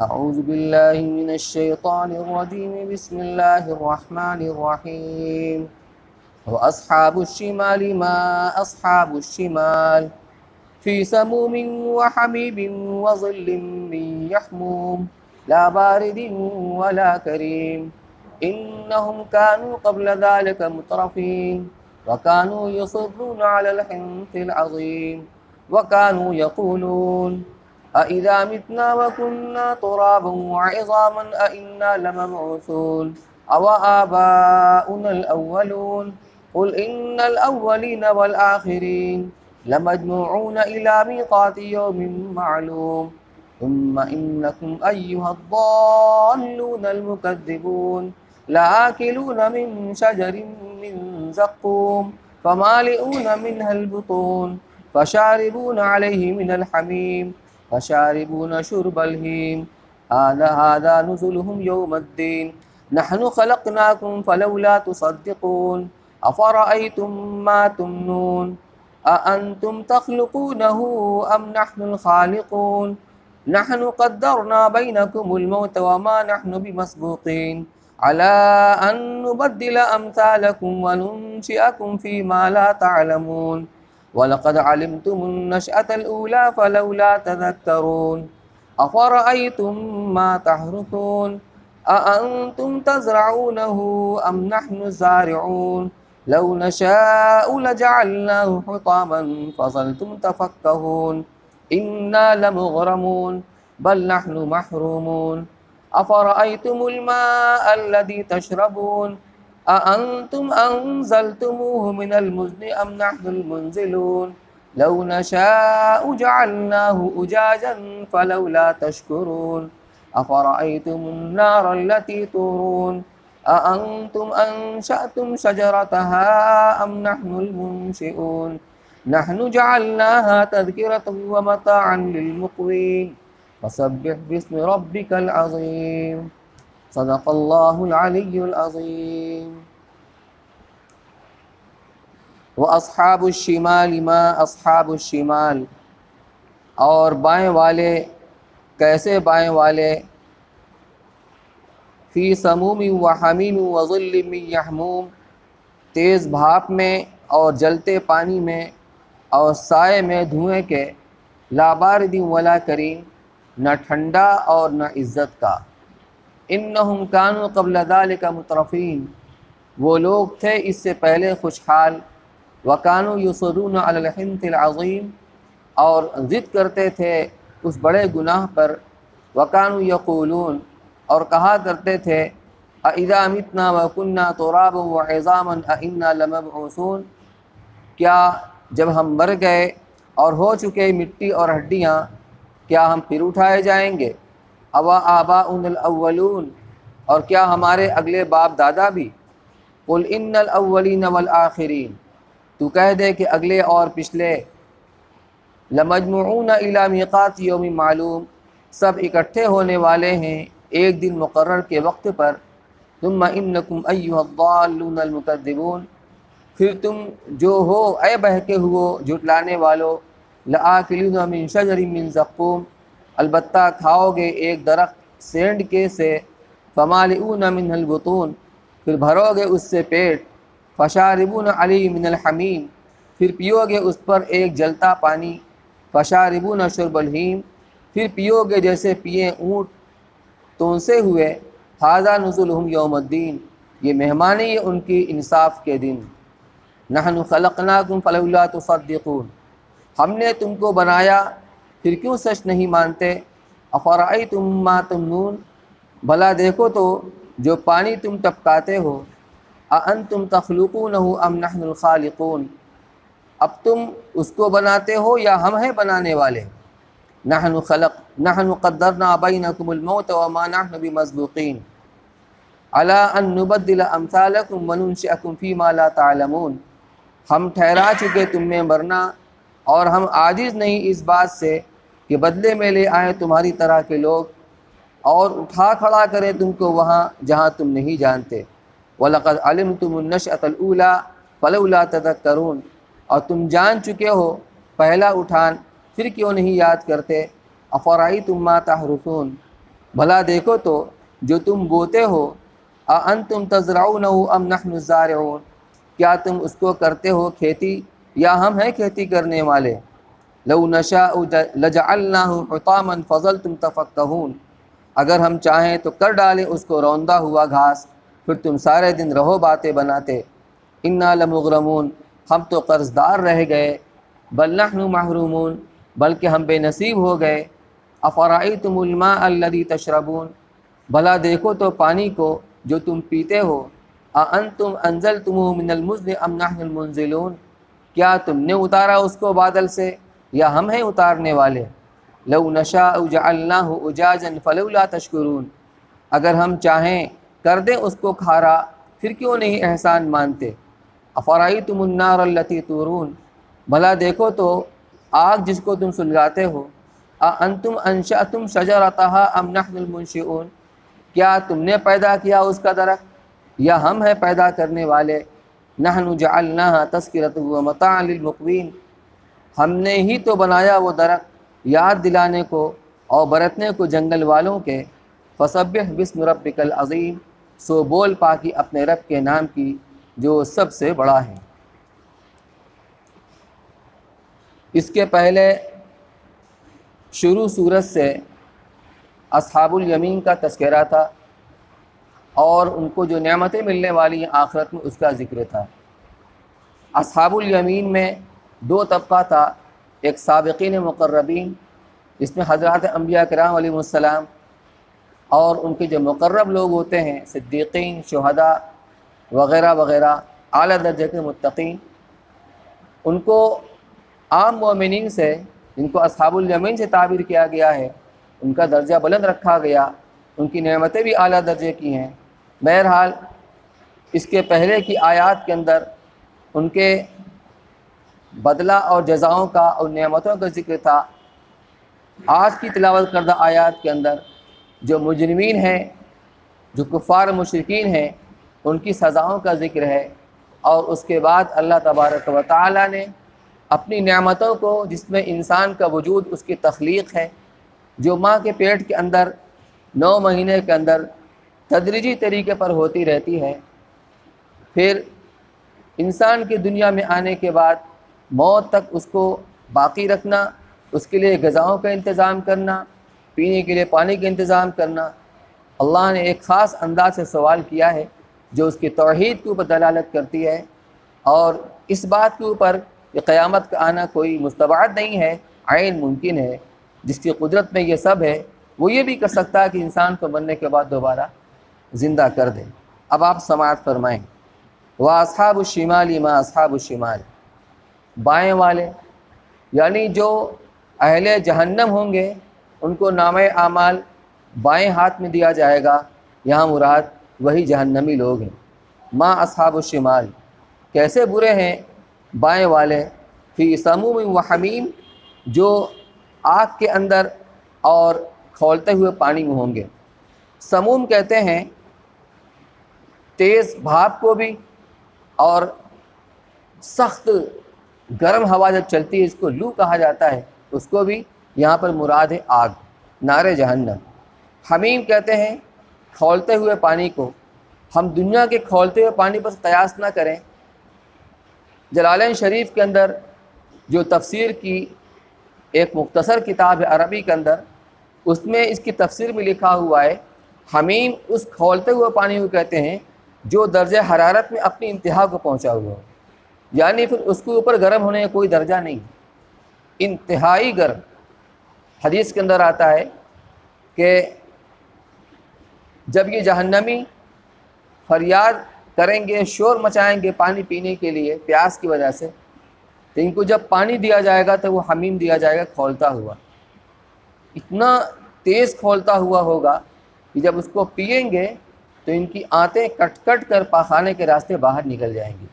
أعوذ بالله من الشيطان الرجيم بسم الله الرحمن الرحيم وأصحاب الشمال ما أصحاب الشمال في سموم وحميم وظل من يحموم لا بارد ولا كريم إنهم كانوا قبل ذلك مترفين وكانوا يصرون على الحنث العظيم وكانوا يقولون أإذا متنا وكنا ترابا وعظاما أإنا لمبعوثون أو آباؤنا الأولون قل إن الأولين والآخرين لمجموعون إلى ميقات يوم معلوم ثم إنكم أيها الضالون المكذبون لآكلون من شجر من زقوم فمالئون منها البطون فشاربون عليه من الحميم فشاربون شرب الهيم هذا نزلهم يوم الدين نحن خلقناكم فلولا تصدقون أفرأيتم ما تمنون أأنتم تخلقونه أم نحن الخالقون نحن قدرنا بينكم الموت وما نحن بمسبوقين على أن نبدل أمثالكم وننشئكم فيما لا تعلمون وَلَقَدْ عَلِمْتُمُ النَّشْأَةَ الْأُولَى فَلَوْلَا تَذَكَّرُونَ أَفَرَأَيْتُم مَّا تَحْرُثُونَ أَأَنتُمْ تَزْرَعُونَهُ أَمْ نَحْنُ الزَّارِعُونَ لَوْ نَشَاءُ لَجَعَلْنَاهُ حُطَامًا فَظَلْتُمْ تَفَكَّهُونَ إِنَّا لَمُغْرَمُونَ بَلْ نَحْنُ مَحْرُومُونَ أَفَرَأَيْتُمُ الْمَاءَ الَّذِي تَشْرَبُونَ أأنتم أنزلتموه من المزن أم نحن المنزلون لو نشاء جعلناه أجاجا فلولا تشكرون أفرأيتم النار التي تورون أأنتم أنشأتم شجرتها أم نحن المنشئون نحن جعلناها تذكرة ومتاعا للمقوين فسبح باسم ربك العظيم صدق اللہ العلی العظیم وَأَصْحَابُ الشِّمَالِ مَا أَصْحَابُ الشِّمَالِ اور بائیں والے کیسے بائیں والے فی سموم وحمیم وظل من یحموم تیز بھاپ میں اور جلتے پانی میں اور سائے میں دھوئیں کے لا بارد ولا کریم نہ ٹھنڈا اور نہ عزت کا انہم کانوا قبل ذلک مترفین وہ لوگ تھے اس سے پہلے خوشحال وکانوا یصرون علی الحنث العظیم اور ضد کرتے تھے اس بڑے گناہ پر وکانوا یقولون اور کہا کرتے تھے اذا متنا وکنا ترابا وعظاما ائنا لمبعوثون کیا جب ہم مر گئے اور ہو چکے مٹی اور ہڈیاں کیا ہم پھر اٹھائے جائیں گے اوا آباؤنا الاولون اور کیا ہمارے اگلے باپ دادا بھی قل ان الاولین والآخرین تو کہہ دے کہ اگلے اور پچھلے لمجموعون الی میقات یوم معلوم سب اکٹھے ہونے والے ہیں ایک دن مقرر کے وقت پر ثم انکم ایھا الضالون المکذبون پھر تم جو ہو اے بہکے ہوئے جھٹلانے والو لآکلون من شجر من زقوم البتہ کھاؤ گے ایک درخت سینڈ کے سے فمالئون منہ البطون پھر بھرو گے اس سے پیٹ فشاربون علیہ من الحمیم پھر پیو گے اس پر ایک جلتا پانی فشاربون شرب الہیم پھر پیو گے جیسے پیے اونٹ تونسے ہوئے ھذا نزلہم یوم الدین یہ مہمانی ہے ان کی انصاف کے دن نحن خلقناکم فلولا تصدقون ہم نے تم کو بنایا پھر کیوں سچ نہیں مانتے افرأیتم ما تمنون بھلا دیکھو تو جو پانی تم ٹپکاتے ہو اانتم تخلقونہ ام نحن الخالقون اب تم اس کو بناتے ہو یا ہم ہیں بنانے والے نحن قدرنا بینکم الموت وما نحن بمسبوقین علی ان نبدل امثالکم وننشئکم فیما لا تعلمون ہم ٹھہرا چکے تم میں مرنا اور ہم عاجز نہیں اس بات سے کہ بدلے میں لے آئیں تمہاری طرح کے لوگ اور اٹھا کھڑا کریں تم کو وہاں جہاں تم نہیں جانتے وَلَقَدْ عَلِمْتُمُ النَّشْأَةَ الْأُولَى فَلَوْلَا تَذَكَّرُونَ اور تم جان چکے ہو پہلا اٹھان پھر کیوں نہیں یاد کرتے افرأیتم ما تحرثون بھلا دیکھو تو جو تم بوتے ہو، اَأَنتُمْ تَزْرَعُونَهُ أَمْ نَحْنُ الزَّارِعُونَ، کیا تم اس کو کرتے ہو کھیتی یا ہم ہیں کھیتی کرنے والے؟ لَوْ نَشَاءُ لَجَعَلْنَاهُ حُطَامًا فَظَلْتُمْ تَفَكَّهُونَ، اگر ہم چاہیں تو کر ڈالیں اس کو روندہ ہوا گھاس، پھر تم سارے دن رہو باتیں بناتے۔ اِنَّا لَمُغْرَمُونَ، ہم تو قرض دار رہ گئے۔ بَلْ نَحْنُ مَحْرُومُونَ، بلکہ ہم بے نصیب ہو گئے۔ أَفَرَأَيْتُمُ الْمَاءَ الَّذِي تَشْرَبُونَ، بھلا دیکھو تو پانی کو جو تم پیتے ہو، أَأَنْتُمْ أَنزَلْتُمُوهُ مِنَ الْمُزْنِ أَمْ نَحْنُ الْمُنزِلُونَ، کیا تم نے اتارا اس کو بادل سے یا ہم ہیں اتارنے والے؟ لَوْ نَشَاءُ جَعَلْنَاهُ أُجَاجًا فَلَوْلَا تَشْكُرُونَ، اگر ہم چاہیں کر دیں اس کو کھارا، پھر کیوں نہیں احسان مانتے؟ أَفَرَأَيْتُمُ النَّارَ الَّتِي تُورُونَ، بھلا دیکھو تو آگ جس کو تم سلگاتے ہو، أَأَنْتُمْ أَنشَأْتُمْ شَجَرَتَهَا أَمْ نَحْنُ الْمُنشِئُونَ، کیا تم نے پیدا کیا اس کا درخت یا ہم ہیں پیدا کرنے والے؟ نَحْنُ جَعَلْنَاهَا تَذْكِرَةً وَمَتَاعًا لِلْمُقْوِينَ، ہم نے ہی تو بنایا وہ درخت یاد دلانے کو اور برتنے کو جنگل والوں کے۔ فَسَبِّحْ بِاسْمِ رَبِّكَ الْعَظِيمِ، سو بول پاکی اپنے رب کے نام کی جو سب سے بڑا ہے۔ اس کے پہلے شروع صورت سے اصحاب الیمین کا تذکرہ تھا اور ان کو جو نعمتیں ملنے والی ہیں آخرت میں اس کا ذکر تھا۔ اصحاب الیمین میں دو طبقہ تھا، ایک سابقین مقربین جس میں حضرات انبیاء کرام علیہ السلام اور ان کے جو مقرب لوگ ہوتے ہیں صدیقین، شہداء وغیرہ وغیرہ، اعلیٰ درجے کے متقین، ان کو عام مومنین سے جن کو اصحاب الیمین سے تعبیر کیا گیا ہے ان کا درجہ بلند رکھا گیا، ان کی نعمتیں بھی اعلیٰ درجے کی ہیں۔ بہرحال اس کے پہلے کی آیات کے اندر ان کے بدلہ اور جزاؤں کا اور نعمتوں کا ذکر تھا۔ آج کی تلاوت کردہ آیات کے اندر جو مجرمین ہیں، جو کفار مشرکین ہیں، ان کی سزاؤں کا ذکر ہے، اور اس کے بعد اللہ تبارک و تعالی نے اپنی نعمتوں کو، جس میں انسان کا وجود اس کی تخلیق ہے، جو ماں کے پیٹ کے اندر 9 مہینے کے اندر تدریجی طریقے پر ہوتی رہتی ہے، پھر انسان کی دنیا میں آنے کے بعد موت تک اس کو باقی رکھنا، اس کے لیے غذاؤں کا انتظام کرنا، پینے کے لیے پانی کا انتظام کرنا، اللہ نے ایک خاص انداز سے سوال کیا ہے جو اس کی توحید کے اوپر دلالت کرتی ہے، اور اس بات کے اوپر کہ قیامت کا آنا کوئی مستبعد نہیں ہے، عین ممکن ہے۔ جس کی قدرت میں یہ سب ہے وہ یہ بھی کر سکتا ہے کہ انسان کو مرنے کے بعد دوبارہ زندہ کر دے۔ اب آپ سماعت فرمائیں۔ وَأَصْحَابُ الشِّمَالِ مَا أَصْحَابُ الشِّمَالِ، بائیں والے یعنی جو اہل جہنم ہوں گے ان کو نامہ اعمال بائیں ہاتھ میں دیا جائے گا، یہاں مراد وہی جہنمی لوگ ہیں۔ ما اصحاب الشمال، کیسے برے ہیں بائیں والے، فی سموم و حمیم، جو آگ کے اندر اور کھولتے ہوئے پانی میں ہوں گے۔ سموم کہتے ہیں تیز بھاپ کو بھی، اور سخت گرم ہوا جب چلتی ہے اس کو لو کہا جاتا ہے، اس کو بھی یہاں پر مراد ہے آگ، نار جہنم۔ حمیم کہتے ہیں کھولتے ہوئے پانی کو۔ ہم دنیا کے کھولتے ہوئے پانی پر قیاس نہ کریں۔ جلالین شریف کے اندر جو تفسیر کی ایک مختصر کتاب ہے عربی کے اندر، اس میں اس کی تفسیر میں لکھا ہوا ہے حمیم اس کھولتے ہوئے پانی کو کہتے ہیں جو درجہ حرارت میں اپنی انتہا کو پہنچا ہوا ہو، یعنی پھر اس کے اوپر گرم ہونے کا کوئی درجہ نہیں، انتہائی گرم۔ حدیث کے اندر آتا ہے کہ جب یہ جہنمی فریاد کریں گے، شور مچائیں گے پانی پینے کے لیے پیاس کی وجہ سے، تو ان کو جب پانی دیا جائے گا تو وہ حمیم دیا جائے گا کھولتا ہوا، اتنا تیز کھولتا ہوا ہوگا کہ جب اس کو پئیں گے تو ان کی آنتیں کٹ کٹ کر پاخانے کے راستے باہر نکل جائیں گی۔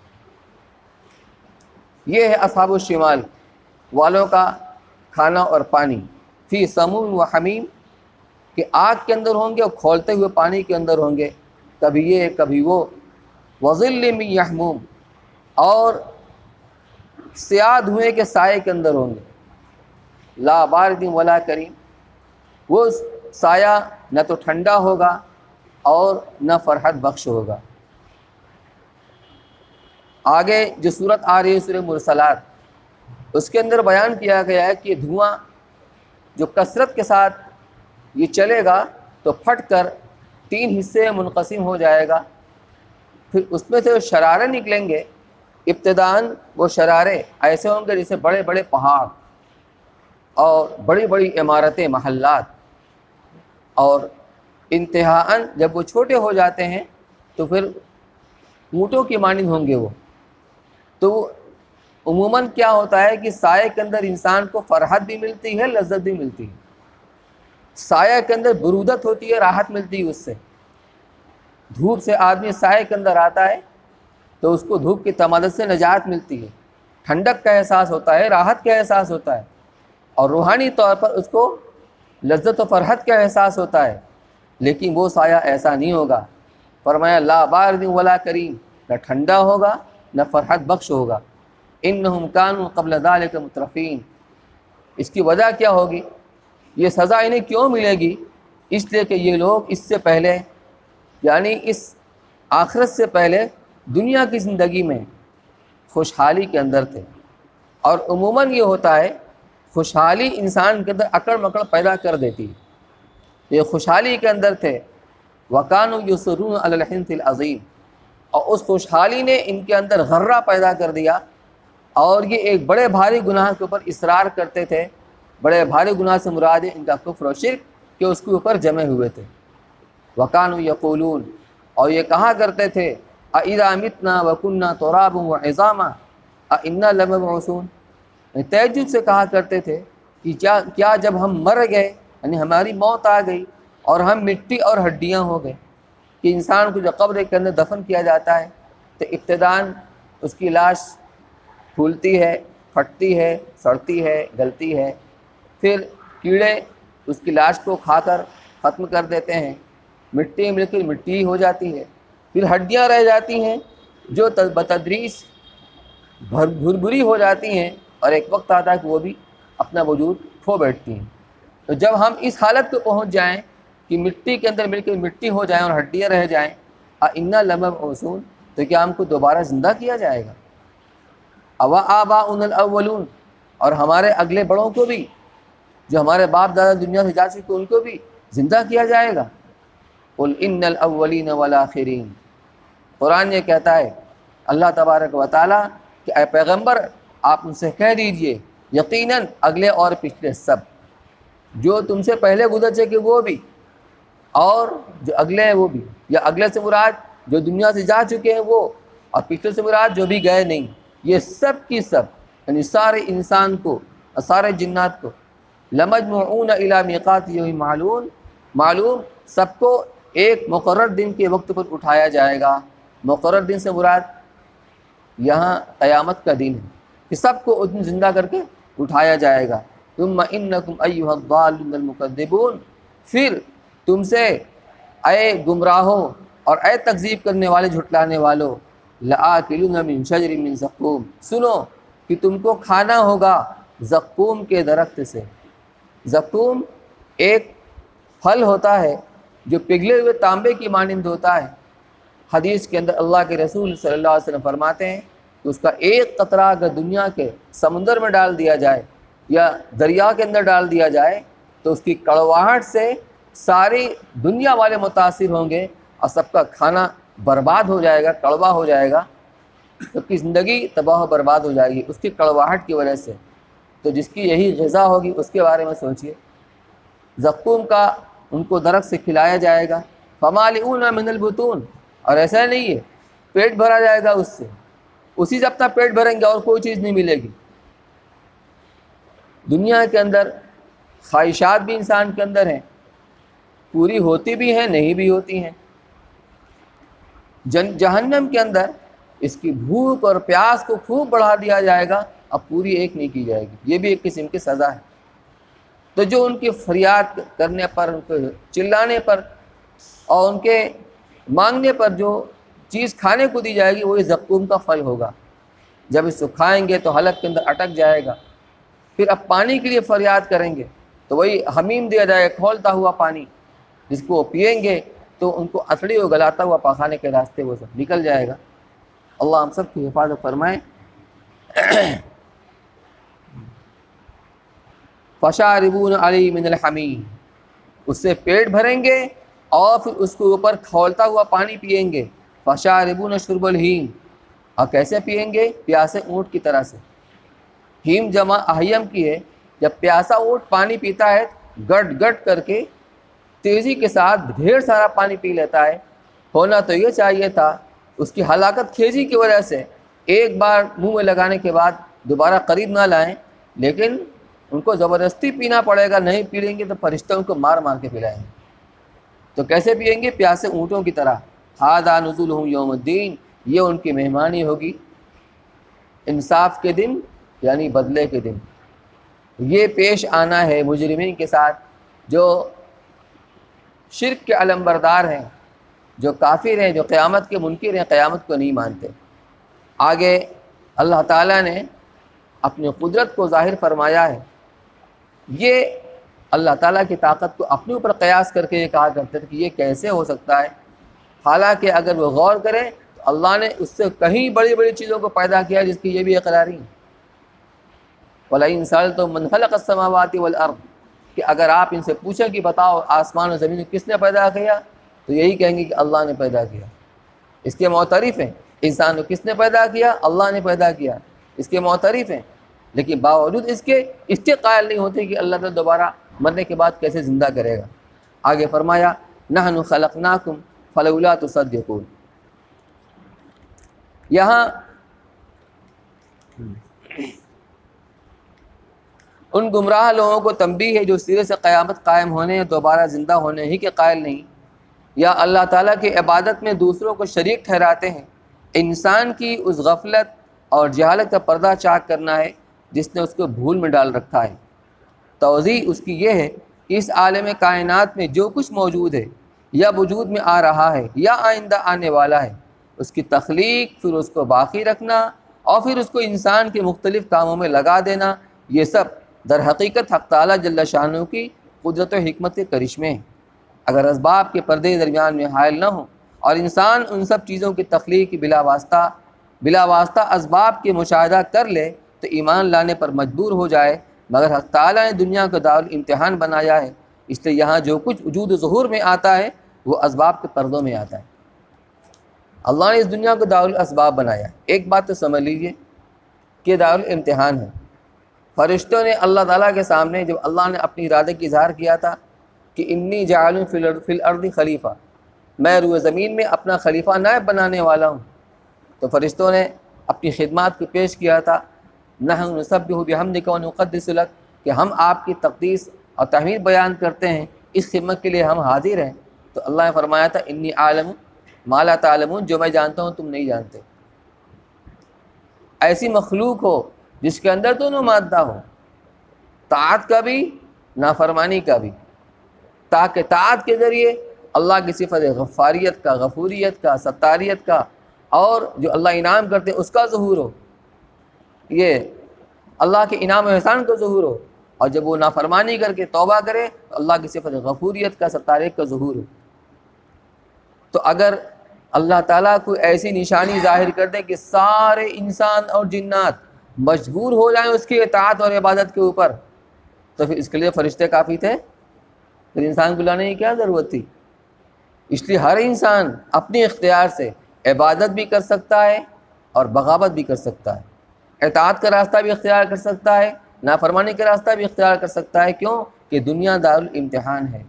یہ ہے اصحاب الشمال والوں کا کھانا اور پانی، فی سموم و حمیم، کہ آگ کے اندر ہوں گے اور کھولتے ہوئے پانی کے اندر ہوں گے، کبھی یہ کبھی وہ، وظل من یحموم، اور سیاہ دھوئیں کے سائے کے اندر ہوں گے، لا بارد ولا کریم، وہ سایہ نہ تو ٹھنڈا ہوگا اور نہ فرحت بخش ہوگا۔ آگے جو صورت آ رہی ہے سورہ مرسلات، اس کے اندر بیان کیا گیا ہے کہ دھواں جو کثرت کے ساتھ یہ چلے گا تو پھٹ کر 3 حصے میں منقسم ہو جائے گا۔ پھر اس میں سے جو شرارے نکلیں گے، ابتداً وہ شرارے ایسے ہوں گے جیسے بڑے بڑے پہاڑ اور بڑی بڑی عمارتیں، محلات، اور انتہاً جب وہ چھوٹے ہو جاتے ہیں تو پھر اونٹوں کی مانند ہوں گے وہ۔ تو عموماً کیا ہوتا ہے کہ سائے کے اندر انسان کو فرحت بھی ملتی ہے، لذت بھی ملتی ہے۔ سایہ کے اندر برودت ہوتی ہے، راحت ملتی ہے اس سے۔ دھوپ سے آدمی سائے کے اندر آتا ہے تو اس کو دھوپ کی تمادت سے نجات ملتی ہے، ٹھنڈک کا احساس ہوتا ہے، راحت کا احساس ہوتا ہے، اور روحانی طور پر اس کو لذت و فرحت کا احساس ہوتا ہے۔ لیکن وہ سایہ ایسا نہیں ہوگا، فرمایا لا بارد ولا کریم، نہ ٹھنڈا ہوگا نہ فرحت بخش ہوگا۔ انہم کانوا قبل ذلک مترفین، اس کی وجہ کیا ہوگی؟ یہ سزا انہیں کیوں ملے گی؟ اس لیے کہ یہ لوگ اس سے پہلے، یعنی اس آخرت سے پہلے دنیا کی زندگی میں خوشحالی کے اندر تھے۔ اور عموماً یہ ہوتا ہے، خوشحالی انسان کے اندر اکڑ مکڑ پیدا کر دیتی ہے۔ یہ خوشحالی کے اندر تھے، وَكَانُوا يُصِرُّونَ عَلَى الْحِنثِ الْعَظِيمِ، اور اس خوشحالی نے ان کے اندر غرہ پیدا کر دیا، اور یہ ایک بڑے بھاری گناہ کے اوپر اصرار کرتے تھے۔ بڑے بھاری گناہ سے مراد ہے ان کا کفر و شرک کہ اس کے اوپر جمے ہوئے تھے۔ وَكَانُوا يَقُولُونَ، اور یہ کہا کرتے تھے أَإِذَا مِتْنَا وَكُنَّا تُرَابًا وَعِظَامًا أَإِنَّا لَمَبْعُوثُونَ، تعجب سے کہا کرتے تھے کہ کیا جب ہم مر گئے، یعنی ہماری موت آ گئی اور ہم مٹی اور ہڈیاں ہو گئے، کہ انسان کو جو قبر کے اندر دفن کیا جاتا ہے تو ابتداً اس کی لاش پھولتی ہے، پھٹتی ہے، سڑتی ہے، گلتی ہے، پھر کیڑے اس کی لاش کو کھا کر ختم کر دیتے ہیں، مٹی مل کر مٹی ہو جاتی ہے، پھر ہڈیاں رہ جاتی ہیں جو بتدریج بھربھری ہو جاتی ہیں، اور ایک وقت آتا ہے کہ وہ بھی اپنا وجود کھو بیٹھتی ہیں۔ تو جب ہم اس حالت کو پہنچ جائیں کہ مٹی کے اندر مل کر مٹی ہو جائیں اور ہڈیاں رہ جائیں، أَإِنَّا لَمَبْعُوثُونَ، تو کیا ہم کو دوبارہ زندہ کیا جائے گا؟ أَوَآبَاؤُنَا الْأَوَّلُونَ، اور ہمارے اگلے بڑوں کو بھی، جو ہمارے باپ دادا دنیا سے جا چکے ان کو بھی زندہ کیا جائے گا؟ قُلْ إِنَّ الْأَوَّلِينَ وَالْآخِرِينَ، قرآن یہ کہتا ہے، اللہ تبارک و تعالیٰ کہ اے پیغمبر آپ ان سے کہہ دیجئے یقیناً اگلے اور پچھلے سب، جو تم سے پہلے گزر چکے وہ بھی اور جو اگلے ہیں وہ بھی، یا اگلے سے مراد جو دنیا سے جا چکے ہیں وہ، اور پچھلے سے مراد جو بھی گئے نہیں، یہ سب کی سب، یعنی سارے انسان کو اور سارے جنات کو، لَمَجْمُعُونَ إِلَىٰ مِيقَاتِ يَوْمٍ معلوم، سب کو ایک مقرر دن کے وقت پر اٹھایا جائے گا۔ مقرر دن سے مراد یہاں قیامت کا دن ہے کہ سب کو اس دن زندہ کر کے اٹھایا جائے گا۔ ثُمَّ إِنَّكُمْ أَيُّهَا الضَّالُّونَ الْمُكَذِّبُونَ، پھر تم سے اے گمراہوں اور اے تکذیب کرنے والے جھٹلانے والوں، لَآكِلُونَ مِن شَجَرٍ مِّن زَقُّومٍ، سنو کہ تم کو کھانا ہوگا زقوم کے درخت سے۔ زقوم ایک پھل ہوتا ہے جو پگھلے ہوئے تانبے کی مانند ہوتا ہے۔ حدیث کے اندر اللہ کے رسول صلی اللہ علیہ وسلم فرماتے ہیں کہ اس کا ایک قطرہ اگر دنیا کے سمندر میں ڈال دیا جائے یا دریا کے اندر ڈال دیا جائے تو اس کی کڑواہٹ سے ساری دنیا والے متاثر ہوں گے اور سب کا کھانا برباد ہو جائے گا، کڑوا ہو جائے گا، سب کی زندگی تباہ و برباد ہو جائے گی اس کی کڑواہٹ کی وجہ سے۔ تو جس کی یہی غذا ہوگی اس کے بارے میں سوچئے۔ زقوم کا ان کو درخت سے کھلایا جائے گا، فَمَالِئُونَ مِنَ الْبُطُونَ، اور ایسا نہیں ہے، پیٹ بھرا جائے گا اس سے، اسی سے اپنا پیٹ بھریں گے اور کوئی چیز نہیں ملے گی۔ دنیا کے اندر خواہشات بھی انسان کے اندر ہیں، پوری ہوتی بھی ہیں نہیں بھی ہوتی ہیں۔ جہنم کے اندر اس کی بھوک اور پیاس کو خوب بڑھا دیا جائے گا، اب پوری ایک نہیں کی جائے گی، یہ بھی ایک قسم کی سزا ہے۔ تو جو ان کی فریاد کرنے پر، ان کے چلانے پر اور ان کے مانگنے پر جو چیز کھانے کو دی جائے گی وہی زقوم کا پھل ہوگا۔ جب اس کو کھائیں گے تو حلق کے اندر اٹک جائے گا، پھر اب پانی کے لیے فریاد کریں گے تو وہی حمیم دیا جائے کھولتا ہوا پانی، جس کو وہ پئیں گے تو ان کو اتھڑی و گلاتا ہوا پاخانے کے راستے وہ سب نکل جائے گا۔ اللہ ہم سب کی حفاظت فرمائے۔ فشاربون علی من الحمیم، اس سے پیٹ بھریں گے اور پھر اس کے اوپر کھولتا ہوا پانی پئیں گے۔ فشاربون شرب الہیم، اور کیسے پئیں گے؟ پیاسے اونٹ کی طرح سے۔ ہیم جمع احیم کی ہے، جب پیاسا اونٹ پانی پیتا ہے گٹ گٹ کر کے تیزی کے ساتھ ڈھیر سارا پانی پی لیتا ہے۔ ہونا تو یہ چاہیے تھا اس کی ہلاکت خیزی کی وجہ سے ایک بار منہ میں لگانے کے بعد دوبارہ قریب نہ لائیں، لیکن ان کو زبردستی پینا پڑے گا، نہیں پی لیں گے تو فرشتے ان کو مار مار کے پلائیں گے۔ تو کیسے پئیں گے؟ پیاسے اونٹوں کی طرح۔ ھذا نزلھم یوم الدین، یہ ان کی مہمانی ہوگی انصاف کے دن، یعنی بدلے کے دن۔ یہ پیش آنا ہے مجرمین کے ساتھ جو شرک کے علمبردار ہیں، جو کافر ہیں، جو قیامت کے منکر ہیں، قیامت کو نہیں مانتے۔ آگے اللہ تعالیٰ نے اپنی قدرت کو ظاہر فرمایا ہے۔ یہ اللہ تعالیٰ کی طاقت کو اپنے اوپر قیاس کر کے یہ کہا کرتے تھے کہ یہ کیسے ہو سکتا ہے، حالانکہ اگر وہ غور کریں تو اللہ نے اس سے کہیں بڑی بڑی چیزوں کو پیدا کیا جس کی یہ بھی اقراری ہے۔ وَلَئِن سَأَلْتُم مَّنْ خَلَقَ السَّمَاوَاتِ وَالْأَرْضَ، کہ اگر آپ ان سے پوچھیں کہ بتاؤ آسمان و زمین کس نے پیدا کیا، تو یہی کہیں گے کہ اللہ نے پیدا کیا۔ اس کے معترف ہیں۔ انسان کو کس نے پیدا کیا؟ اللہ نے پیدا کیا، اس کے معترف ہیں، لیکن باوجود اس کے قائل نہیں ہوتے کہ اللہ تعالیٰ دوبارہ مرنے کے بعد کیسے زندہ کرے گا۔ آگے فرمایا نحن خلقناکم فلولا تصدقون۔ یہاں ان گمراہ لوگوں کو تنبیہ ہے جو سرے سے قیامت قائم ہونے یا دوبارہ زندہ ہونے ہی کے قائل نہیں، یا اللہ تعالیٰ کی عبادت میں دوسروں کو شریک ٹھہراتے ہیں۔ انسان کی اس غفلت اور جہالت کا پردہ چاک کرنا ہے جس نے اس کو بھول میں ڈال رکھا ہے۔ توضیح اس کی یہ ہے کہ اس عالم کائنات میں جو کچھ موجود ہے یا وجود میں آ رہا ہے یا آئندہ آنے والا ہے، اس کی تخلیق، پھر اس کو باقی رکھنا اور پھر اس کو انسان کے مختلف کاموں میں لگا دینا، یہ سب در حقیقت حق تعالیٰ جل شانہ کی قدرت و حکمت کے کرشمے ہیں۔ اگر اسباب کے پردے درمیان میں حائل نہ ہوں اور انسان ان سب چیزوں کی تخلیق بلا واسطہ اسباب کے مشاہدہ کر لے تو ایمان لانے پر مجبور ہو جائے، مگر حق تعالیٰ نے دنیا کو دارالامتحان بنایا ہے، اس لیے یہاں جو کچھ وجود و ظہور میں آتا ہے وہ اسباب کے پردوں میں آتا ہے۔ اللہ نے اس دنیا کو دارالاسباب بنایا ہے۔ ایک بات تو سمجھ لیجئے کہ دارالامتحان ہے۔ فرشتوں نے اللہ تعالیٰ کے سامنے جب اللہ نے اپنی ارادے کی اظہار کیا تھا کہ انی جاعل فی الارض خلیفہ، میں روئے زمین میں اپنا خلیفہ نائب بنانے والا ہوں، تو فرشتوں نے اپنی خدمات کو پیش کیا تھا، نحن نسبح بحمدک ونقدس لک، کہ ہم آپ کی تقدیس اور تحمید بیان کرتے ہیں، اس خدمت کے لیے ہم حاضر ہیں۔ تو اللہ نے فرمایا تھا انی عالم ما لا تعلمون، جو میں جانتا ہوں تم نہیں جانتے۔ ایسی مخلوق ہو جس کے اندر دونوں مادہ ہو، طاعت کا بھی نافرمانی کا بھی، تاکہ طاعت کے ذریعے اللہ کی صفت غفاریت کا، غفوریت کا، ستاریت کا اور جو اللہ انعام کرتے ہیں اس کا ظہور ہو، یہ اللہ کے انعام و احسان کا ظہور ہو، اور جب وہ نافرمانی کر کے توبہ کرے تو اللہ کی صفت غفوریت کا، ستاریت کا ظہور ہو۔ تو اگر اللہ تعالیٰ کو ایسی نشانی ظاہر کر دے کہ سارے انسان اور جنات مجبور ہو جائیں اس کی اطاعت اور عبادت کے اوپر، تو پھر اس کے لیے فرشتے کافی تھے، پھر انسان کو لانے کی کیا ضرورت تھی؟ اس لیے ہر انسان اپنے اختیار سے عبادت بھی کر سکتا ہے اور بغاوت بھی کر سکتا ہے، اطاعت کا راستہ بھی اختیار کر سکتا ہے، نافرمانی کا راستہ بھی اختیار کر سکتا ہے۔ کیوں؟ کہ دنیا دارالامتحان ہے۔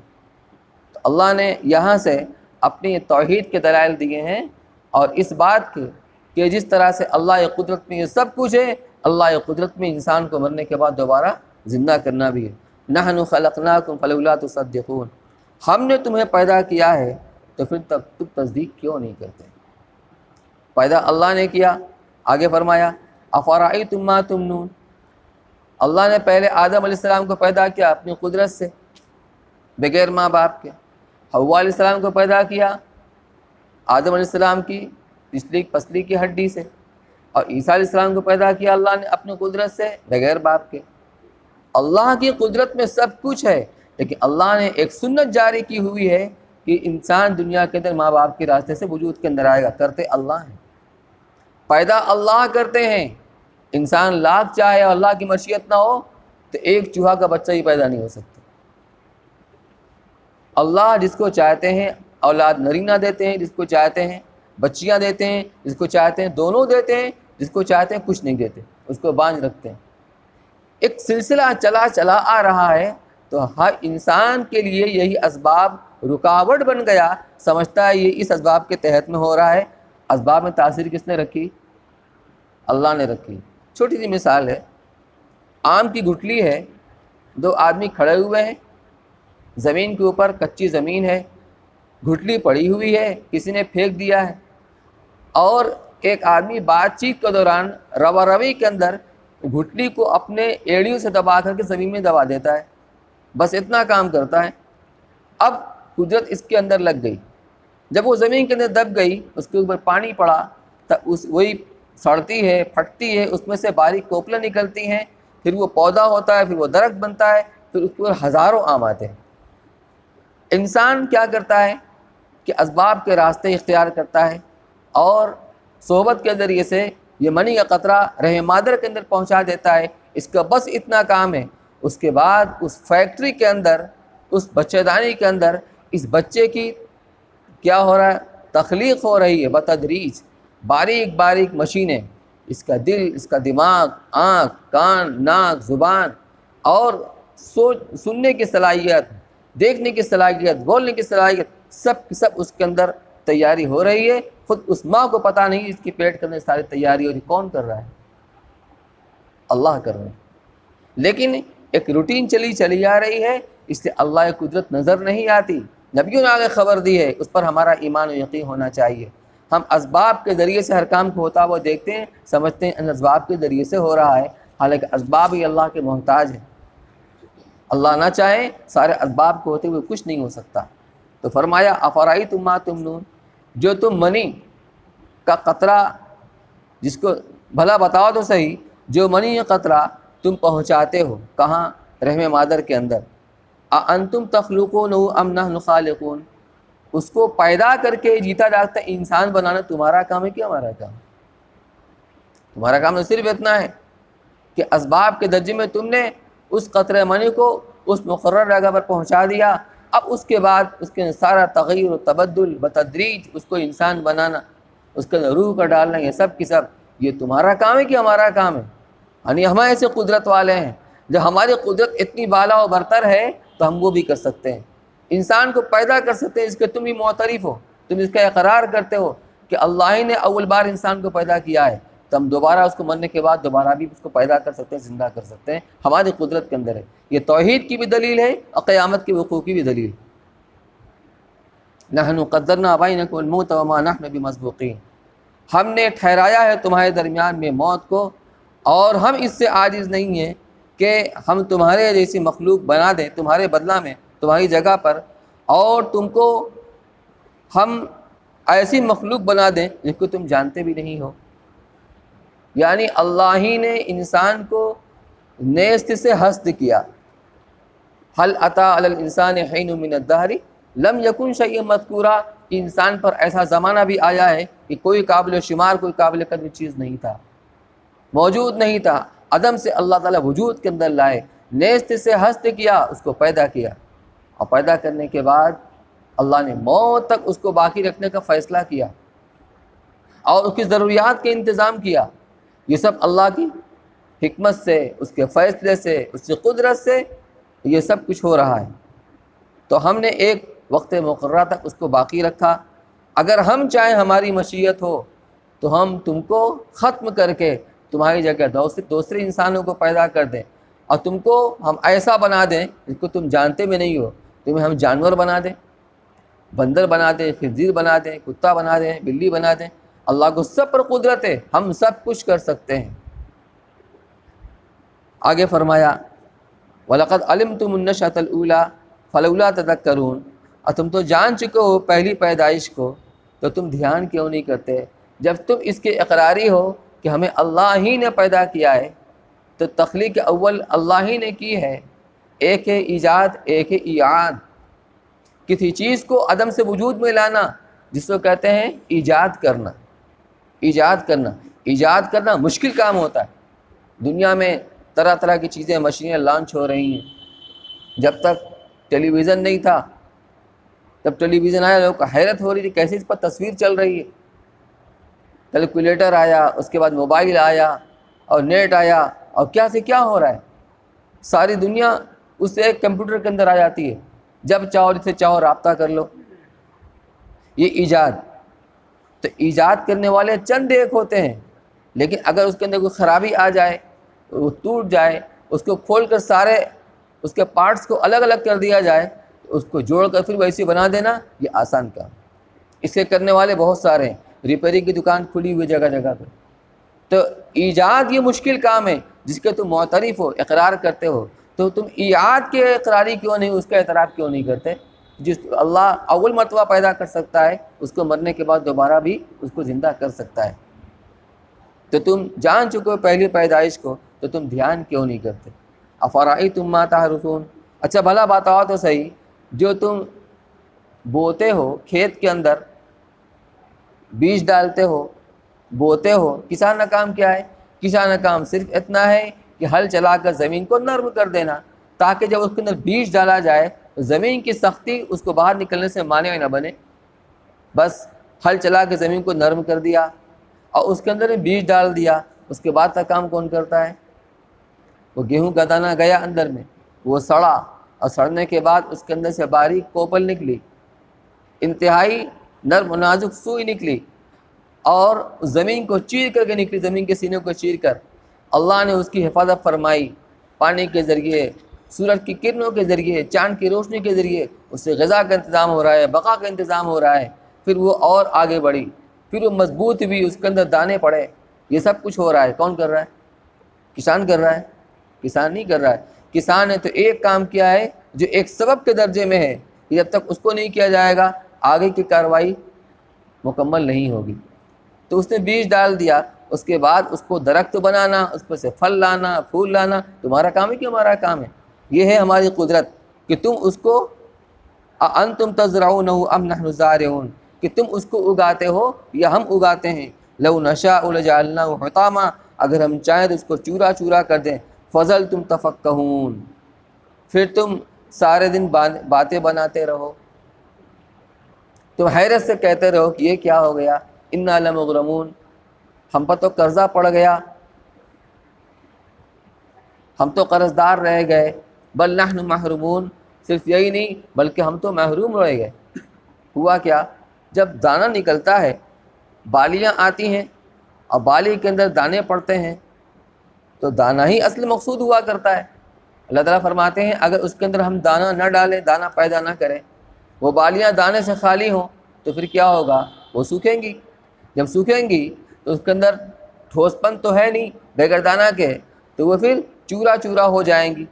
تو اللہ نے یہاں سے اپنی توحید کے دلائل دیے ہیں، اور اس بات کے کہ جس طرح سے اللہ کی قدرت میں یہ سب کچھ ہے، اللہ کی قدرت میں انسان کو مرنے کے بعد دوبارہ زندہ کرنا بھی ہے۔ نحن خلقناکم فلولا تصدقون، ہم نے تمہیں پیدا کیا ہے تو پھر تب تم تصدیق کیوں نہیں کرتے؟ پیدا اللہ نے کیا، آگے فرمایا افرأیتم ما تمنون، اللہ نے پہلے آدم علیہ السلام کو پیدا کیا اپنی قدرت سے بغیر ماں باپ کے، حوا علیہ السلام کو پیدا کیا آدم علیہ السلام کی پسلی کی ہڈی سے، اور عیسیٰ علیہ السلام کو پیدا کیا اللہ نے اپنی قدرت سے بغیر باپ کے۔ اللہ کی قدرت میں سب کچھ ہے، لیکن اللہ نے ایک سنت جاری کی ہوئی ہے کہ انسان دنیا کے اندر ماں باپ کے راستے سے وجود کے اندر آئے گا، کرتے اللہ ہیں، پیدا اللہ کرتے ہیں۔ انسان لاکھ چاہے اور اللہ کی مشیت نہ ہو تو ایک چوہا کا بچہ ہی پیدا نہیں ہو سکتا۔ اللہ جس کو چاہتے ہیں اولاد نرینہ دیتے ہیں، جس کو چاہتے ہیں بچیاں دیتے ہیں، جس کو چاہتے ہیں دونوں دیتے ہیں، جس کو چاہتے ہیں کچھ نہیں دیتے، اس کو باندھ رکھتے ہیں۔ ایک سلسلہ چلا آ رہا ہے، تو ہر انسان کے لیے یہی اسباب رکاوٹ بن گیا، سمجھتا ہے یہ اس اسباب کے تحت میں ہو رہا ہے۔ اسباب میں تاثیر کس نے رکھی؟ اللہ نے رکھی۔ چھوٹی سی مثال ہے، آم کی گٹھلی ہے، دو آدمی کھڑے ہوئے ہیں، زمین کے اوپر کچی زمین ہے، گٹھلی پڑی ہوئی ہے، کسی نے پھینک دیا ہے، اور ایک آدمی بات چیت کے دوران روا روی کے اندر گھٹلی کو اپنے ایڑیوں سے دبا کر کے زمین میں دبا دیتا ہے، بس اتنا کام کرتا ہے۔ اب قدرت اس کے اندر لگ گئی، جب وہ زمین کے اندر دب گئی، اس کے اوپر پانی پڑا، تو وہی سڑتی ہے، پھٹتی ہے، اس میں سے باریک کوپلیں نکلتی ہیں، پھر وہ پودا ہوتا ہے، پھر وہ درخت بنتا ہے، پھر اس کے اوپر ہزاروں آم آتے ہیں۔ انسان کیا کرتا ہے کہ اسباب کے راستے اختیار کرتا ہے، اور صحبت کے ذریعے سے یہ منی کا قطرہ رحم مادر کے اندر پہنچا دیتا ہے۔ اس کا بس اتنا کام ہے، اس کے بعد اس فیکٹری کے اندر، اس بچے دانی کے اندر اس بچے کی کیا ہو رہا ہے؟ تخلیق ہو رہی ہے بتدریج، باریک باریک مشینیں، اس کا دل، اس کا دماغ، آنکھ، کان، ناک، زبان، اور سننے کی صلاحیت، دیکھنے کی صلاحیت، بولنے کی صلاحیت، سب کی سب اس کے اندر تیاری ہو رہی ہے۔ خود اس ماں کو پتہ نہیں اس کی پیٹ کے اندر ساری تیاری ہو رہی، کون کر رہا ہے؟ اللہ کر رہے ہیں۔ لیکن ایک روٹین چلی آ رہی ہے، اس سے اللہ کی قدرت نظر نہیں آتی۔ نبیوں نے آگے خبر دی ہے، اس پر ہمارا ایمان و یقین ہونا چاہیے۔ ہم اسباب کے ذریعے سے ہر کام کو ہوتا ہوا دیکھتے ہیں، سمجھتے ہیں ان اسباب کے ذریعے سے ہو رہا ہے، حالانکہ اسباب ہی اللہ کے محتاج ہیں۔ اللہ نہ چاہے سارے اسباب کو ہوتے ہوئے کچھ نہیں ہو سکتا۔ تو فرمایا افرأیتم ما تمنون، جو تم منی کا قطرہ، جس کو بھلا بتاؤ تو صحیح، جو منی کا قطرہ تم پہنچاتے ہو کہاں؟ رحم مادر کے اندر، اانتم تخلقونہ ام نحن خالقون، اس کو پیدا کر کے جیتا جاگتا انسان بنانا تمہارا کام ہے کہ ہمارا کام؟ تمہارا کام تو صرف اتنا ہے کہ اسباب کے درجے میں تم نے اس قطرہ منی کو اس مقرر جگہ پر پہنچا دیا، اب اس کے بعد اس کے سارا تغیر و تبدل بتدریج اس کو انسان بنانا، اس کے اندر روح کا ڈالنا، یہ سب کی سب یہ تمہارا کام ہے کہ ہمارا کام ہے؟ یعنی ہم ایسے قدرت والے ہیں، جب ہماری قدرت اتنی بالا و برتر ہے تو ہم وہ بھی کر سکتے ہیں، انسان کو پیدا کر سکتے ہیں، اس کے تم بھی معترف ہو، تم اس کا اقرار کرتے ہو کہ اللہ ہی نے اول بار انسان کو پیدا کیا ہے، تو ہم دوبارہ اس کو مرنے کے بعد دوبارہ بھی اس کو پیدا کر سکتے ہیں، زندہ کر سکتے ہیں، ہماری قدرت کے اندر ہے۔ یہ توحید کی بھی دلیل ہے اور قیامت کے وقوع کی بھی دلیل۔ نحن قدرنا بینکم الموت وما نحن بمسبوقین، ہم نے ٹھہرایا ہے تمہارے درمیان میں موت کو، اور ہم اس سے عاجز نہیں ہیں کہ ہم تمہارے جیسی مخلوق بنا دیں تمہارے بدلہ میں، تمہاری جگہ پر، اور تم کو ہم ایسی مخلوق بنا دیں جس کو تم جانتے بھی نہیں ہو۔ یعنی اللہ ہی نے انسان کو نیست سے ہست کیا۔ هل اتى على الانسان حين من الدهر لم يكن شيئا مذكورا، انسان پر ایسا زمانہ بھی آیا ہے کہ کوئی قابل شمار، کوئی قابل قدر چیز نہیں تھا، موجود نہیں تھا، عدم سے اللہ تعالیٰ وجود کے اندر لائے، نیست سے ہست کیا، اس کو پیدا کیا، اور پیدا کرنے کے بعد اللہ نے موت تک اس کو باقی رکھنے کا فیصلہ کیا اور اس کی ضروریات کے انتظام کیا۔ یہ سب اللہ کی حکمت سے، اس کے فیصلے سے، اس کی قدرت سے یہ سب کچھ ہو رہا ہے۔ تو ہم نے ایک وقت مقررہ تک اس کو باقی رکھا، اگر ہم چاہیں ہماری مشیت ہو تو ہم تم کو ختم کر کے تمہاری جگہ دوسرے انسانوں کو پیدا کر دیں، اور تم کو ہم ایسا بنا دیں جس کو تم جانتے بھی نہیں ہو، تمہیں ہم جانور بنا دیں، بندر بنا دیں، خنزیر بنا دیں، کتا بنا دیں، بلی بنا دیں۔ اللہ کو سب پر قدرت ہے، ہم سب کچھ کر سکتے ہیں۔ آگے فرمایا وَلَقَدْ عَلِمْتُمُ النَّشْأَةَ الْأُولَىٰ فَلَوْلَا تَذَكَّرُونَ، اور تم تو جان چکے ہو پہلی پیدائش کو، تو تم دھیان کیوں نہیں کرتے؟ جب تم اس کے اقراری ہو کہ ہمیں اللہ ہی نے پیدا کیا ہے، تو تخلیق اول اللہ ہی نے کی ہے، ایک ہے ایجاد، ایک ہے ایعاد۔ کسی چیز کو عدم سے وجود میں لانا جس کو کہتے ہیں ایجاد کرنا۔ ایجاد کرنا، ایجاد کرنا مشکل کام ہوتا ہے۔ دنیا میں طرح طرح کی چیزیں، مشینیں لانچ ہو رہی ہیں۔ جب تک ٹیلی ویژن نہیں تھا، جب ٹیلی ویژن آیا لوگوں کو حیرت ہو رہی تھی کیسے اس پر تصویر چل رہی ہے۔ کیلکولیٹر آیا، اس کے بعد موبائل آیا اور نیٹ آیا، اور کیا سے کیا ہو رہا ہے، ساری دنیا اس سے ایک کمپیوٹر کے اندر آ جاتی ہے، جب چاہو جس سے چاہو رابطہ کر لو۔ یہ ایجاد۔ تو ایجاد کرنے والے چند ایک ہوتے ہیں، لیکن اگر اس کے اندر کوئی خرابی آ جائے، وہ ٹوٹ جائے، اس کو کھول کر سارے اس کے پارٹس کو الگ الگ کر دیا جائے، اس کو جوڑ کر پھر ویسے بنا دینا یہ آسان کام۔ اس کے کرنے والے بہت سارے ہیں، ریپیئرنگ کی دکان کھلی ہوئی جگہ جگہ پہ۔ تو ایجاد یہ مشکل کام ہے جس کے تم معترف ہو، اقرار کرتے ہو، تو تم ایجاد کے اقراری کیوں نہیں، اس کا اعتراف کیوں نہیں کرتے؟ جس اللہ اول مرتبہ پیدا کر سکتا ہے، اس کو مرنے کے بعد دوبارہ بھی اس کو زندہ کر سکتا ہے۔ تو تم جان چکے ہو پہلی پیدائش کو، تو تم دھیان کیوں نہیں کرتے؟ افرأیتم ما تحرثون، اچھا بھلا بتاؤ تو صحیح، جو تم بوتے ہو کھیت کے اندر، بیج ڈالتے ہو، بوتے ہو، کسان کا کام کیا ہے؟ کسان کا کام صرف اتنا ہے کہ ہل چلا کر زمین کو نرم کر دینا، تاکہ جب اس کے اندر بیج ڈالا جائے تو زمین کی سختی اس کو باہر نکلنے سے مانع نہ بنے۔ بس ہل چلا کے زمین کو نرم کر دیا اور اس کے اندر بیج ڈال دیا، اس کے بعد کا کام کون کرتا ہے؟ وہ گیہوں کا دانہ گیا اندر میں، وہ سڑا، اور سڑنے کے بعد اس کے اندر سے باریک کوپل نکلی، انتہائی نرم و نازک سوئی نکلی، اور زمین کو چیر کر کے نکلی، زمین کے سینے کو چیر کر اللہ نے اس کی حفاظت فرمائی، پانی کے ذریعے، سورج کی کرنوں کے ذریعے، چاند کی روشنی کے ذریعے اس سے غذا کا انتظام ہو رہا ہے، بقا کا انتظام ہو رہا ہے۔ پھر وہ اور آگے بڑھی، پھر وہ مضبوط بھی، اس کے اندر دانے پڑے، یہ سب کچھ ہو رہا ہے۔ کون کر رہا ہے؟ کسان کر رہا ہے؟ کسان نہیں کر رہا ہے۔ کسان نے تو ایک کام کیا ہے جو ایک سبب کے درجے میں ہے، جب تک اس کو نہیں کیا جائے گا آگے کی کارروائی مکمل نہیں ہوگی۔ تو اس نے بیج ڈال دیا، اس کے بعد اس کو درخت بنانا، اس پر سے پھل لانا، پھول لانا تمہارا کام ہے کہ ہمارا کام ہے؟ یہ ہے ہماری قدرت کہ تم اس کو اَأَنْتُمْ تَزْرَعُونَهُ أَمْ نَحْنُ الزَّارِعُونَ، کہ تم اس کو اگاتے ہو یا ہم اگاتے ہیں۔ لَوْ نَشَاءُ لَجَعَلْنَاهُ حُطَامًا، اگر ہم چاہیں تو اس کو چورا چورا کر دیں۔ فَظَلْتُمْ تَفَكَّهُونَ، پھر تم سارے دن باتیں بناتے رہو، تم حیرت سے کہتے رہو کہ یہ کیا ہو گیا، اِنَّا لَمُغْرَمُونَ، ہم پر تو قرضہ پڑ گیا، ہم تو قرض دار رہ گئے۔ بل نحن محرومون، صرف یہی نہیں بلکہ ہم تو محروم رہ گئے۔ ہوا کیا؟ جب دانہ نکلتا ہے، بالیاں آتی ہیں اور بالی کے اندر دانے پڑتے ہیں، تو دانہ ہی اصل مقصود ہوا کرتا ہے۔ اللہ تعالیٰ فرماتے ہیں اگر اس کے اندر ہم دانہ نہ ڈالیں، دانہ پیدا نہ کریں، وہ بالیاں دانے سے خالی ہوں، تو پھر کیا ہوگا؟ وہ سوکھیں گی۔ جب سوکھیں گی تو اس کے اندر ٹھوس پن تو ہے نہیں بغیر دانہ کے، تو وہ پھر چورا چورا ہو جائیں گی۔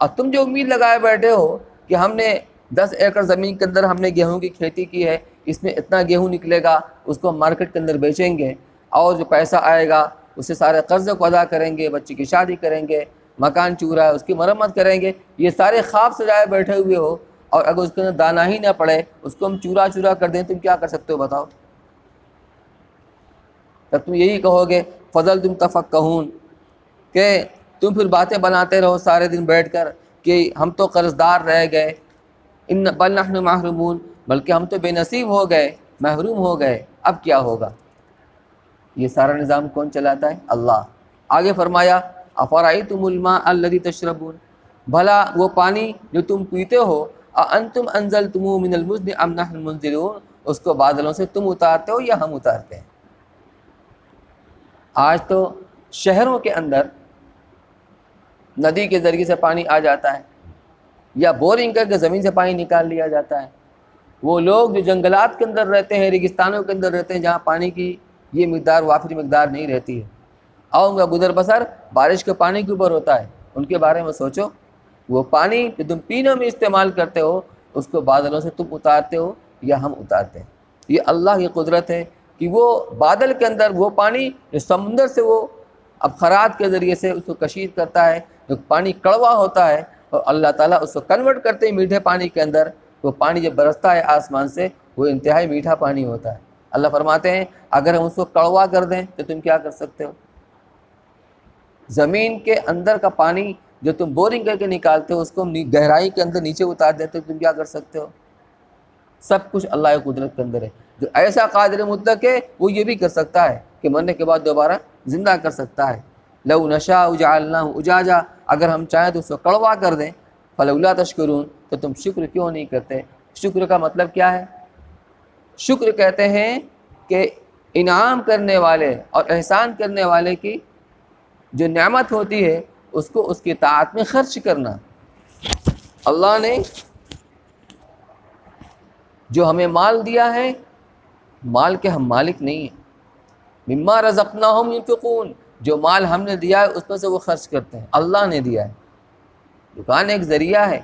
اور تم جو امید لگائے بیٹھے ہو کہ ہم نے 10 ایکڑ زمین کے اندر ہم نے گیہوں کی کھیتی کی ہے، اس میں اتنا گیہوں نکلے گا، اس کو مارکیٹ کے اندر بیچیں گے، اور جو پیسہ آئے گا اس سے سارے قرض کو ادا کریں گے، بچی کی شادی کریں گے، مکان چورا ہے اس کی مرمت کریں گے، یہ سارے خواب سجائے بیٹھے ہوئے ہو، اور اگر اس کے اندر دانہ ہی نہ پڑے، اس کو ہم چورا چورا کر دیں، تم کیا کر سکتے ہو بتاؤ؟ تب تم یہی کہو گے فضلتم تفکہون، کہ تم پھر باتیں بناتے رہو سارے دن بیٹھ کر کہ ہم تو قرض دار رہ گئے، ان بل نحن محرومون، بلکہ ہم تو بے نصیب ہو گئے، محروم ہو گئے، اب کیا ہوگا؟ یہ سارا نظام کون چلاتا ہے؟ اللہ۔ آگے فرمایا افرأیتم الماء الذی تشربون، بھلا وہ پانی جو تم پیتے ہو، اانتم انزلتموہ من المزن ام نحن المنزلون، اس کو بادلوں سے تم اتارتے ہو یا ہم اتارتے ہیں؟ آج تو شہروں کے اندر ندی کے ذریعے سے پانی آ جاتا ہے، یا بورنگ کر کے زمین سے پانی نکال لیا جاتا ہے۔ وہ لوگ جو جنگلات کے اندر رہتے ہیں، ریگستانوں کے اندر رہتے ہیں، جہاں پانی کی یہ مقدار وافر مقدار نہیں رہتی ہے، اور ان کا گزر بسر بارش کے پانی کے اوپر ہوتا ہے، ان کے بارے میں سوچو۔ وہ پانی جو تم پینے میں استعمال کرتے ہو، اس کو بادلوں سے تم اتارتے ہو یا ہم اتارتے ہیں؟ یہ اللہ کی قدرت ہے کہ وہ بادل کے اندر وہ پانی جو سمندر سے وہ اب خراج کے ذریعے سے اس کو کشید کرتا ہے، جو پانی کڑوا ہوتا ہے، اور اللہ تعالیٰ اس کو کنورٹ کرتے ہیں میٹھے پانی کے اندر. وہ پانی جب برستا ہے آسمان سے وہ انتہائی میٹھا پانی ہوتا ہے. اللہ فرماتے ہیں اگر ہم اس کو کڑوا کر دیں تو تم کیا کر سکتے ہو؟ زمین کے اندر کا پانی جو تم بورنگ کر کے نکالتے ہو اس کو گہرائی کے اندر نیچے اتار دیتے ہو، تم کیا کر سکتے ہو؟ سب کچھ اللہ کی قدرت کے اندر ہے. جو ایسا قادر مطلق ہے وہ یہ بھی کر سکتا ہے کہ مرنے کے بعد دوبارہ زندہ کر سکتا ہے. لو نشاء جعلناہ اجاجا، اگر ہم چاہیں تو اس کو کڑوا کر دیں. فلولا تشکرون، تو تم شکر کیوں نہیں کرتے؟ شکر کا مطلب کیا ہے؟ شکر کہتے ہیں کہ انعام کرنے والے اور احسان کرنے والے کی جو نعمت ہوتی ہے اس کو اس کی طاعت میں خرچ کرنا. اللہ نے جو ہمیں مال دیا ہے، مال کے ہم مالک نہیں ہیں. مما رزقناہم ينفقون، جو مال ہم نے دیا ہے اس میں سے وہ خرچ کرتے ہیں، اللہ نے دیا ہے. دکان ایک ذریعہ ہے،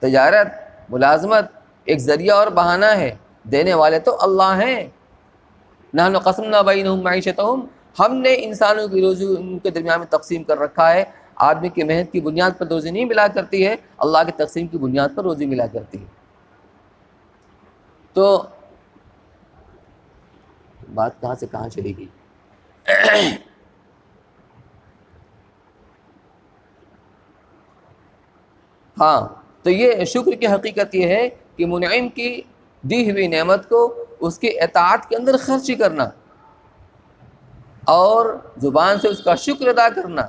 تجارت ملازمت ایک ذریعہ اور بہانہ ہے، دینے والے تو اللہ ہیں. نحن قسمنا بینہم معیشتہم، ہم نے انسانوں کی روزی ان کے درمیان میں تقسیم کر رکھا ہے. آدمی کی محنت کی بنیاد پر روزی نہیں ملا کرتی ہے، اللہ کی تقسیم کی بنیاد پر روزی ملا کرتی ہے. تو بات کہاں سے کہاں چلی گئی؟ ہاں، تو یہ شکر کی حقیقت یہ ہے کہ منعم کی دی ہوئی نعمت کو اس کی اطاعت کے اندر خرچ کرنا اور زبان سے اس کا شکر ادا کرنا،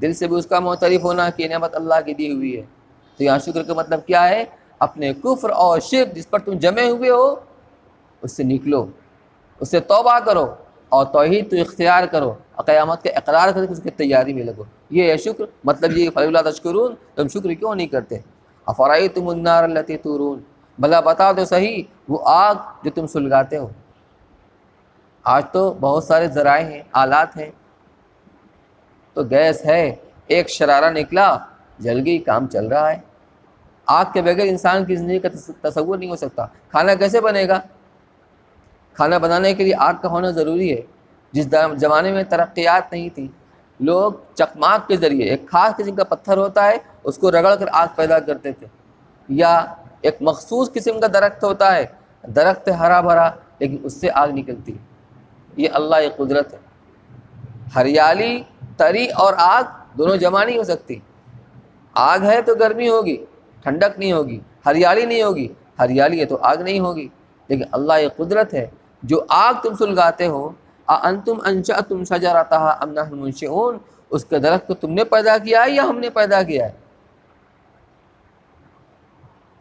دل سے بھی اس کا معترف ہونا کہ یہ نعمت اللہ کی دی ہوئی ہے. تو یہاں شکر کا مطلب کیا ہے؟ اپنے کفر اور شرک جس پر تم جمے ہوئے ہو اس سے نکلو، اس سے توبہ کرو اور توحید تو اختیار کرو، قیامت کے اقرار کر کے اس کی تیاری میں لگو. یہ ہے شکر. مطلب یہ فلولا تشکرون، تم شکر کیوں نہیں کرتے؟ افرأیتم النار التی تورون، بھلا بتا دو صحیح وہ آگ جو تم سلگاتے ہو. آج تو بہت سارے ذرائع ہیں، آلات ہیں. تو گیس ہے، ایک شرارہ نکلا جل گئی، کام چل رہا ہے. آگ کے بغیر انسان کی زندگی کا تصور نہیں ہو سکتا. کھانا کیسے بنے گا؟ کھانا بنانے کے لیے آگ کا ہونا ضروری ہے. جس زمانے میں ترقیات نہیں تھی، لوگ چکماک کے ذریعے ایک خاص قسم کا پتھر ہوتا ہے اس کو رگڑ کر آگ پیدا کرتے تھے، یا ایک مخصوص قسم کا درخت ہوتا ہے، درخت ہرا بھرا لیکن اس سے آگ نکلتی ہے. یہ اللہ کی قدرت ہے. ہریالی، تری اور آگ دونوں جمع نہیں ہو سکتی. آگ ہے تو گرمی ہوگی، ٹھنڈک نہیں ہوگی. ہریالی نہیں ہوگی، ہریالی ہے تو آگ نہیں ہوگی. لیکن اللہ یہ قدرت ہے. جو آگ تم سلگاتے ہو، اَأَنتُمْ أَنشَأْتُمْ شَجَرَتَهَا أَمْ نَحْنُ الْمُنشِئُونَ، اس کے درخت کو تم نے پیدا کیا ہے یا ہم نے پیدا کیا ہے؟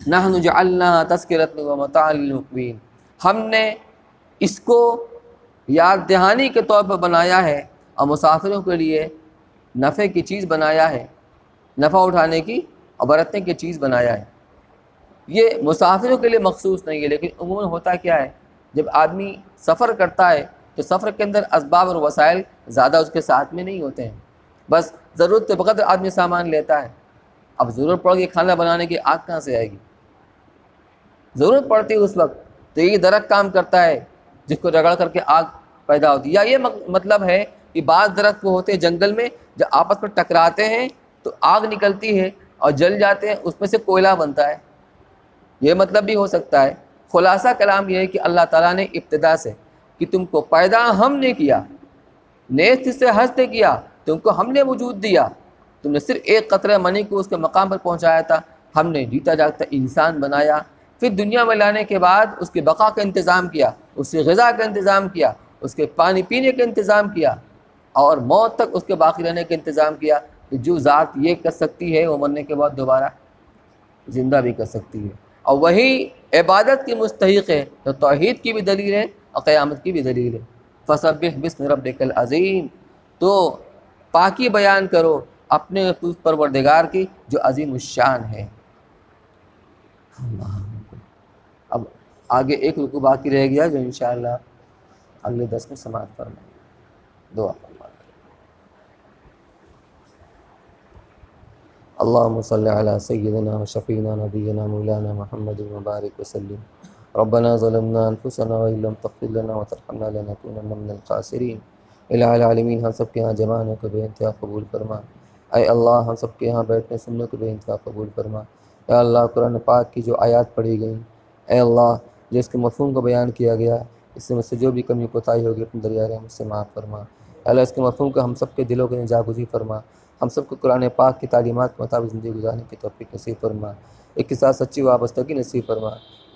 نَحْنُ جَعَلْنَاهَا تَذْكِرَةً وَمَتَاعًا لِلْمُقْوِينَ، ہم نے اس کو یاد دہانی کے طور پر بنایا ہے اور مسافروں کے لیے نفع کی چیز بنایا ہے، نفع اٹھانے کی اور برتنے کی چیز بنایا ہے. یہ مسافروں کے لیے مخصوص نہیں ہے، لیکن عموماً ہوتا کیا ہے جب آدمی سفر کرتا ہے تو سفر کے اندر اسباب اور وسائل زیادہ اس کے ساتھ میں نہیں ہوتے ہیں، بس ضرورت کے بقدر آدمی سامان لیتا ہے. اب ضرورت پڑ گئی کھانا بنانے کی، آگ کہاں سے آئے گی؟ ضرورت پڑتی ہے اس وقت تو یہ درخت کام کرتا ہے جس کو رگڑ کر کے آگ پیدا ہوتی ہے. یا یہ مطلب ہے کہ بعض درخت وہ ہوتے ہیں جنگل میں جب آپس میں ٹکراتے ہیں تو آگ نکلتی ہے اور جل جاتے ہیں، اس میں سے کوئلہ بنتا ہے. یہ مطلب بھی ہو سکتا ہے. خلاصہ کلام یہ ہے کہ اللہ تعالیٰ نے ابتدا سے کہ تم کو پیدا ہم نے کیا، نیست سے ہست کیا، تم کو ہم نے وجود دیا. تم نے صرف ایک قطرہ منی کو اس کے مقام پر پہنچایا تھا، ہم نے جیتا جاگتا انسان بنایا. پھر دنیا میں لانے کے بعد اس کے بقا کا انتظام کیا، اس کی غذا کا انتظام کیا، اس کے پانی پینے کا انتظام کیا، اور موت تک اس کے باقی رہنے کا انتظام کیا. کہ جو ذات یہ کر سکتی ہے وہ مرنے کے بعد دوبارہ زندہ بھی کر سکتی ہے، اور وہی عبادت کی مستحق ہے. تو توحید کی بھی دلیل ہے اور قیامت کی بھی دلیل ہے. فسبح بسم ربک العظیم، تو پاکی بیان کرو اپنے پروردگار کی جو عظیم الشان ہے. اب آگے ایک رکوع باقی رہ گیا جو انشاءاللہ اگلے 10 میں سماعت فرمائیں. دعا فرمائیں. اللهم صل على سيدنا وشفينا نبينا مولانا محمد وبارك وسلم. ربنا ظلمنا أنفسنا وإن لم تغفر لنا وترحمنا لنكونن من الخاسرين. الہ العالمین ہم سب کے یہاں جمع ہونے کو بے انتہا قبول فرما۔ اے اللہ ہم سب کے یہاں بیٹھنے سننے کو بے انتہا قبول فرما۔ اے اللہ قرآن پاک کی جو آیات پڑھی گئیں، اے اللہ جو اس کے مفہوم کو بیان کیا گیا، اس سے مجھ سے جو بھی کمی کوتاہی ہوگی اپنے دریا رحم سے معاف فرما۔ اے اللہ اس کے مفہوم کو ہم سب کے دلوں کے جاگزی فرما۔ ہم سب کو قرآن پاک کی تعلیمات کے مطابق زندگی گزارنے کی توفیق نصیب فرما۔ اس کے ساتھ سچی وابستگی نصیب فرما،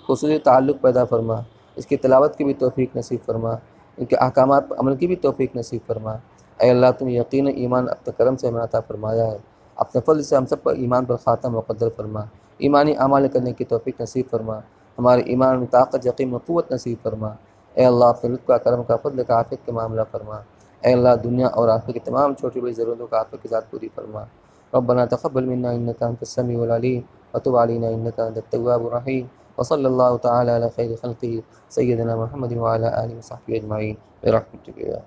خصوصی تعلق پیدا فرما، اس کی تلاوت کی بھی توفیق نصیب فرما، ان کے احکامات پر عمل کی بھی توفیق نصیب فرما۔ اے اللہ تم یقین ایمان اپنے کرم سے ہمیں عطا فرمایا ہے، اپنے فضل سے ہم سب پر ایمان پر خاتم مقدر فرما، ایمانی اعمال کرنے کی توفیق نصیب فرما، ہمارے ایمان میں طاقت یقین و قوت نصیب فرما۔ اے اللہ اپنے لطف کا کرم کا فضل کا عافیت کا معاملہ فرما۔ اے اللہ دنیا اور آخرت کی تمام چھوٹی بڑی ضرورتوں کا عافیت کے ساتھ پوری فرما۔ ربنا تقبل منا انك انت السميع العليم وتب علينا انك انت التواب الرحيم وصلى الله تعالى على خير خلقه سيدنا محمد وعلى اله وصحبه اجمعين برحمتك يا